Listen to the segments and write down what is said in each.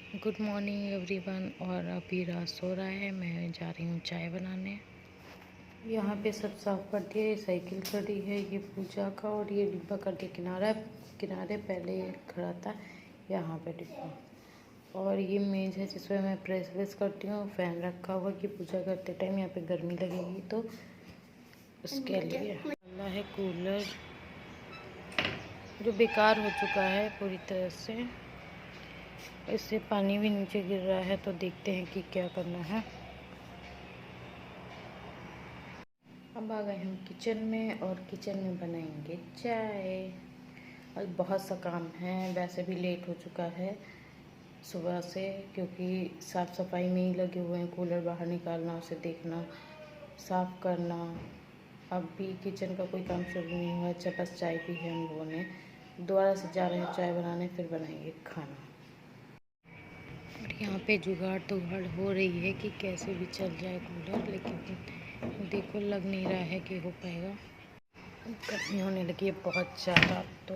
Good morning everyone. और अभी रात सो रहा है, मैं जा रही हूँ चाय बनाने। यहाँ पे सब साफ कर दिया। ये साइकिल खड़ी है, ये पूजा का, और ये डिब्बा कर दिया किनारे पहले खड़ा था यहाँ पे डिब्बा। और ये मेज़ है जिसमें मैं प्रेस वेस करती हूँ। फ़ैन रखा हुआ कि पूजा करते टाइम यहाँ पे गर्मी लगेगी तो उसके लिए। अल्लाह है कूलर जो बेकार हो चुका है पूरी तरह से, इससे पानी भी नीचे गिर रहा है, तो देखते हैं कि क्या करना है। अब आ गए हम किचन में, और किचन में बनाएंगे चाय। और बहुत सा काम है, वैसे भी लेट हो चुका है सुबह से, क्योंकि साफ़ सफाई में ही लगे हुए हैं। कूलर बाहर निकालना, उसे देखना, साफ़ करना। अब भी किचन का कोई काम शुरू नहीं हुआ। अच्छा, बस चाय पी है हम लोगों ने। दोबारा से जा रहे हैं चाय बनाने, फिर बनाएंगे खाना। और यहाँ पे जुगाड़ हो रही है कि कैसे भी चल जाए कूलर, लेकिन देखो लग नहीं रहा है कि हो पाएगा। गर्मी होने लगी है बहुत ज़्यादा, तो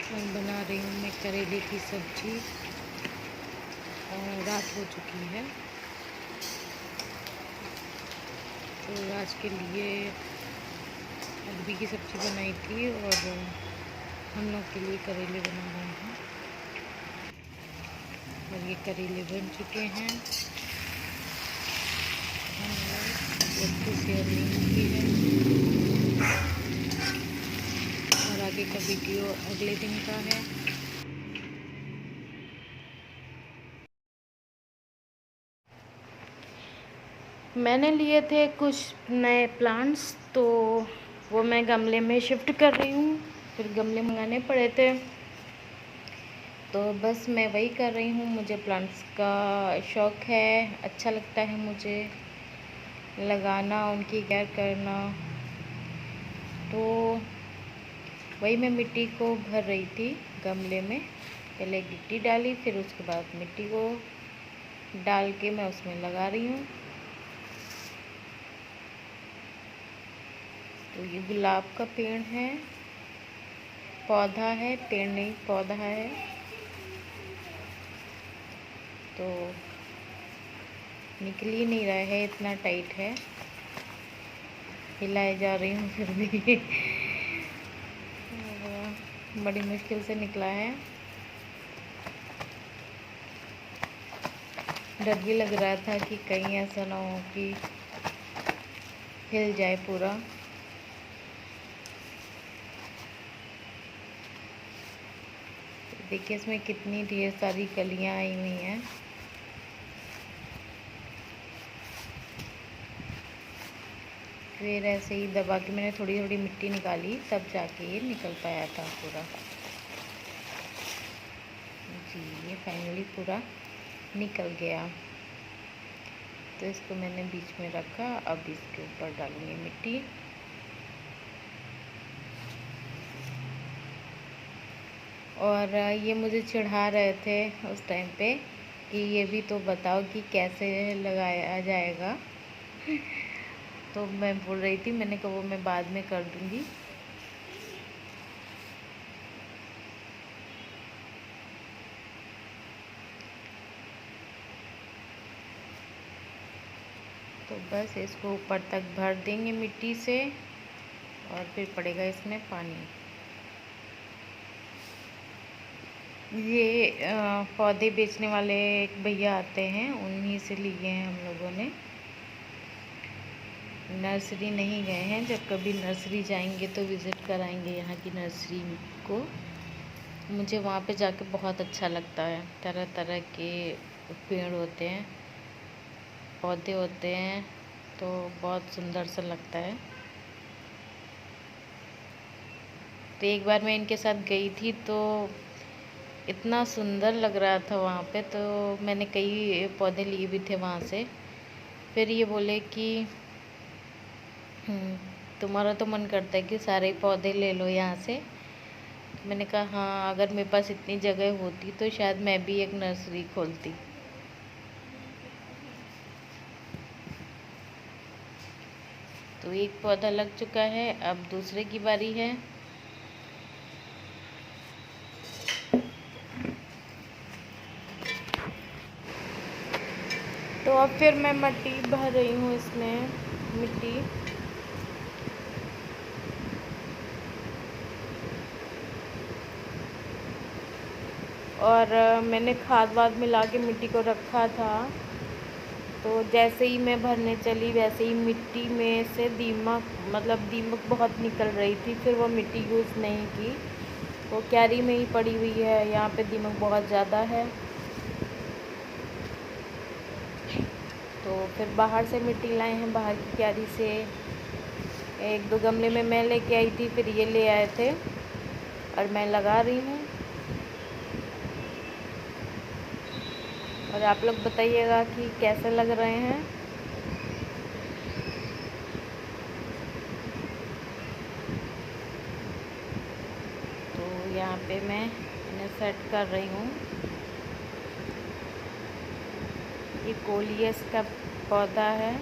मैं बना रही हूँ मैं करेले की सब्ज़ी। और रात हो चुकी है, तो आज के लिए अरबी की सब्ज़ी बनाई थी, और हम लोग के लिए करेले बना रहे हैं। और ये करेले बन चुके हैं। आपको शेयर नहीं की है, और आगे का वीडियो अगले दिन का है। मैंने लिए थे कुछ नए प्लांट्स, तो वो मैं गमले में शिफ्ट कर रही हूँ। फिर गमले मंगाने पड़े थे, तो बस मैं वही कर रही हूँ। मुझे प्लांट्स का शौक़ है, अच्छा लगता है मुझे लगाना, उनकी केयर करना। तो वही मैं मिट्टी को भर रही थी गमले में। पहले गिट्टी डाली, फिर उसके बाद मिट्टी को डाल के मैं उसमें लगा रही हूँ। तो ये गुलाब का पेड़ है, पौधा है, पेड़ नहीं पौधा है। तो निकल ही नहीं रहा है, इतना टाइट है। हिलाए जा रही हूँ फिर भी बड़ी मुश्किल से निकला है। डर भी लग रहा था कि कहीं ऐसा ना हो कि हिल जाए पूरा। देखिए इसमें कितनी ढेर सारी कलियां आई हुई हैं। फिर ऐसे ही दबा के मैंने थोड़ी थोड़ी मिट्टी निकाली, तब जाके ये निकल पाया था पूरा। जी, ये फाइनली पूरा निकल गया। तो इसको मैंने बीच में रखा। अब इसके ऊपर डालूंगी मिट्टी। और ये मुझे चिढ़ा रहे थे उस टाइम पे कि ये भी तो बताओ कि कैसे लगाया जाएगा। तो मैं बोल रही थी, मैंने कहा वो मैं बाद में कर दूँगी। तो बस इसको ऊपर तक भर देंगे मिट्टी से, और फिर पड़ेगा इसमें पानी। ये पौधे बेचने वाले एक भैया आते हैं, उन्हीं से लिए हैं हम लोगों ने। नर्सरी नहीं गए हैं, जब कभी नर्सरी जाएंगे तो विज़िट कराएंगे यहाँ की नर्सरी को। मुझे वहाँ पे जाके बहुत अच्छा लगता है। तरह तरह के पेड़ होते हैं, पौधे होते हैं, तो बहुत सुंदर सा लगता है। तो एक बार मैं इनके साथ गई थी तो इतना सुंदर लग रहा था वहाँ पे, तो मैंने कई पौधे लिए भी थे वहाँ से। फिर ये बोले कि तुम्हारा तो मन करता है कि सारे पौधे ले लो यहाँ से। मैंने कहा हाँ, अगर मेरे पास इतनी जगह होती तो शायद मैं भी एक नर्सरी खोलती। तो एक पौधा लग चुका है, अब दूसरे की बारी है। तो अब फिर मैं मिट्टी भर रही हूँ इसमें, मिट्टी। और मैंने खाद वाद मिला के मिट्टी को रखा था। तो जैसे ही मैं भरने चली वैसे ही मिट्टी में से दीमक बहुत निकल रही थी। फिर वो मिट्टी यूज़ नहीं की, वो क्यारी में ही पड़ी हुई है। यहाँ पे दीमक बहुत ज़्यादा है। तो फिर बाहर से मिट्टी लाए हैं, बाहर की क्यारी से। एक दो गमले में मैं लेके आई थी, फिर ये ले आए थे और मैं लगा रही हूँ। और आप लोग बताइएगा कि कैसे लग रहे हैं। तो यहाँ पे मैं इन्हें सेट कर रही हूँ। ये कोलियस का पौधा है।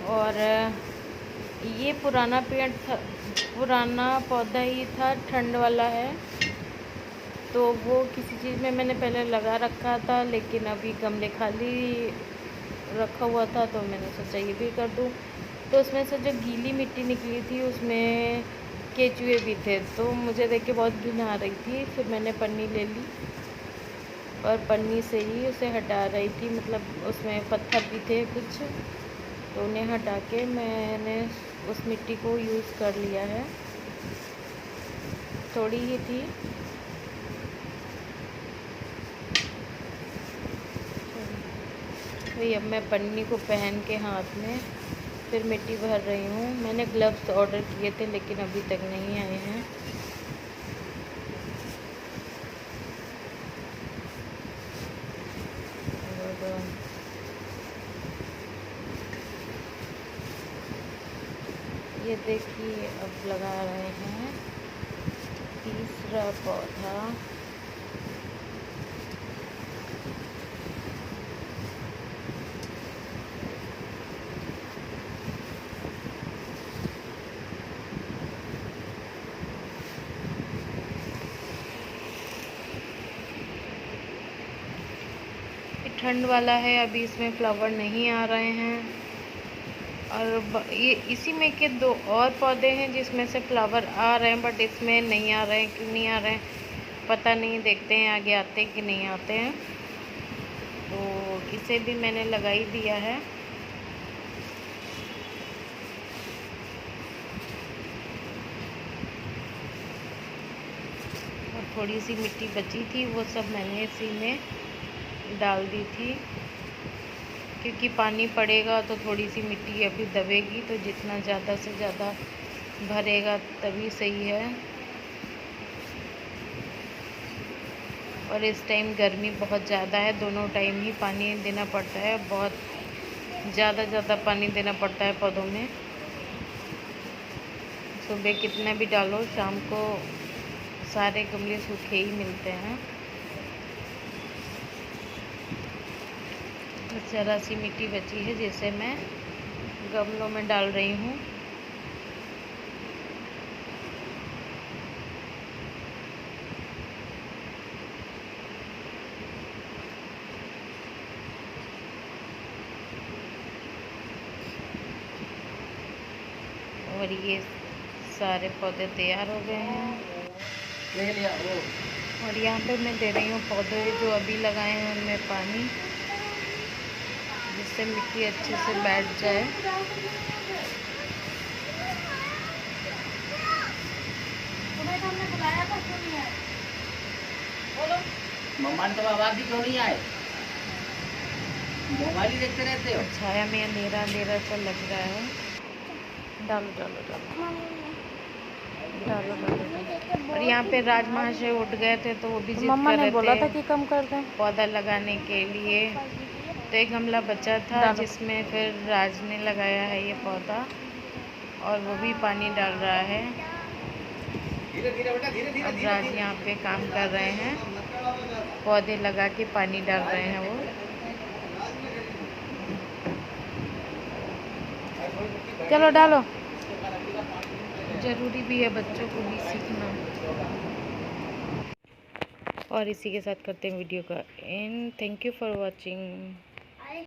और ये पुराना पेड़ था, पुराना पौधा ही था, ठंड वाला है। तो वो किसी चीज़ में मैंने पहले लगा रखा था, लेकिन अभी गमले खाली रखा हुआ था तो मैंने सोचा ये भी कर दूँ। तो उसमें से जो गीली मिट्टी निकली थी उसमें केचुए भी थे, तो मुझे देख के बहुत घिन आ रही थी। फिर मैंने पन्नी ले ली और पन्नी से ही उसे हटा रही थी। मतलब उसमें पत्थर भी थे कुछ, तो उन्हें हटा के मैंने उस मिट्टी को यूज़ कर लिया है। थोड़ी ही थी। तो अब मैं पन्नी को पहन के हाथ में फिर मिट्टी भर रही हूँ। मैंने ग्लव्स ऑर्डर किए थे लेकिन अभी तक नहीं आए हैं। और ये देखिए अब लगा रहे हैं तीसरा पौधा। ठंड वाला है, अभी इसमें फ्लावर नहीं आ रहे हैं। और ये इसी में के दो और पौधे हैं जिसमें से फ्लावर आ रहे हैं, बट इसमें नहीं आ रहे हैं। क्यों नहीं आ रहे हैं पता नहीं, देखते हैं आगे आते हैं कि नहीं आते हैं। तो इसे भी मैंने लगा ही दिया है। और थोड़ी सी मिट्टी बची थी, वो सब मैंने इसी में डाल दी थी, क्योंकि पानी पड़ेगा तो थोड़ी सी मिट्टी अभी दबेगी। तो जितना ज़्यादा से ज़्यादा भरेगा तभी सही है। और इस टाइम गर्मी बहुत ज़्यादा है, दोनों टाइम ही पानी देना पड़ता है। बहुत ज़्यादा पानी देना पड़ता है पौधों में। सुबह कितना भी डालो, शाम को सारे गमले सूखे ही मिलते हैं। ज़रा सी मिट्टी बची है जिसे मैं गमलों में डाल रही हूँ। और ये सारे पौधे तैयार हो गए हैं। और यहाँ पे मैं दे रही हूँ पौधे जो अभी लगाए हैं उनमें पानी, जिससे मिट्टी अच्छे से बैठ जाए। तुम्हें तो हमने बुलाया था, क्यों नहीं आए? बोलो। मम्मा ने तो आवाज दी, क्यों नहीं आए? मोबाइल ही देखते रहते हो। छाया में अंधेरा अंधेरा सा लग रहा है। डालो डालो डालो डालो डालो। और यहाँ पे राज महाशय उठ गए थे तो वो भी जिद कर रहे थे, बोला था कि कम कर दें पौधा लगाने के लिए। तो एक गमला बचा था जिसमें फिर राज ने लगाया है ये पौधा, और वो भी पानी डाल रहा है। धीरे धीरे बेटा, धीरे धीरे। अब राज यहाँ पे काम कर रहे हैं, पौधे लगा के पानी डाल रहे हैं वो। चलो डालो, ज़रूरी भी है बच्चों को भी सीखना। और इसी के साथ करते हैं वीडियो का and. Thank you for watching.